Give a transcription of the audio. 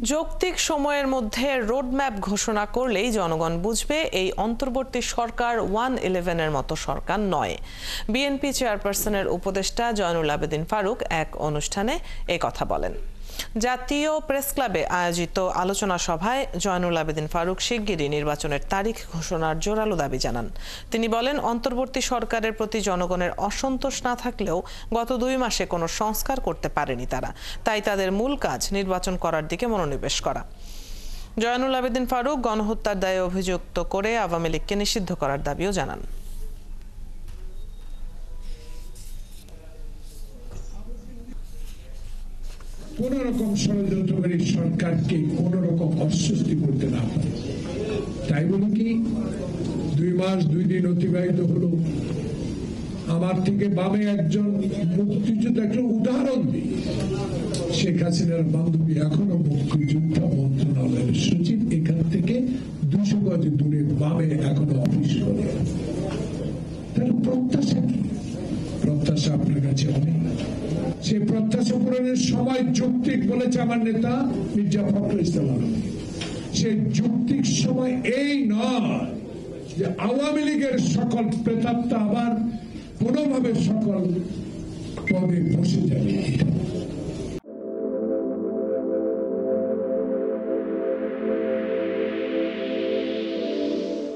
যৌক্তিক সময়ের মধ্যে রোডম্যাপ ঘোষণা করলেই জনগণ বুঝবে এই অন্তর্বর্তী সরকার 111-এর মতো সরকার নয়। বিএনপি চেয়ারপারসনের উপদেষ্টা জয়নুল আবেদিন ফারুক এক অনুষ্ঠানে কথা বলেন। জাতীয় প্রেস ক্লাবে আয়োজিত আলোচনা সভায় জয়নুল আবেদিন ফারুক শিগগিরই নির্বাচনের তারিখ ঘোষণার জোরালো দাবি জানান। তিনি বলেন, অন্তর্বর্তী সরকারের প্রতি জনগণের অসন্তোষ না থাকলেও গত 2 মাসে কোনো সংস্কার করতে পারেনি তারা, তাই তাদের মূল কাজ নির্বাচন করার দিকে মনোনিবেশ করা। জয়নুল আবেদিন ফারুক গণহত্যার দায়ে অভিযুক্ত করে আওয়ামী লীগকে নিষিদ্ধ করার দাবিও জানান। কোন রকম ষড়যন্ত্রকারী সরকারকে কোন রকম অস্বস্তি করতে না পারে, তাই বলি কি 2 মাস 2 দিন অতিবাহিত হলো, আমার থেকে বামে একজন মুক্তিযোদ্ধা একটা উদাহরণ দিই। শেখ হাসিনার বান্ধবী এখনো মুক্তিযোদ্ধা মন্ত্রণালয়ের সচিব, এখান থেকে 200 গজ দূরে বামে এখনো অফিস করে। তার প্রত্যাশা কি? প্রত্যাশা আপনার কাছে অনেক। সেই প্রত্যাশা পূরণের সময় যৌক্তিক বলেছে আমার নেতা মির্জা ফখরুল ইসলাম। সেই যৌক্তিক সময় এই নয় যে আওয়ামী লীগের সকল প্রেতাত্মা আবার কোনোভাবে সকল পদে বসে যাবে।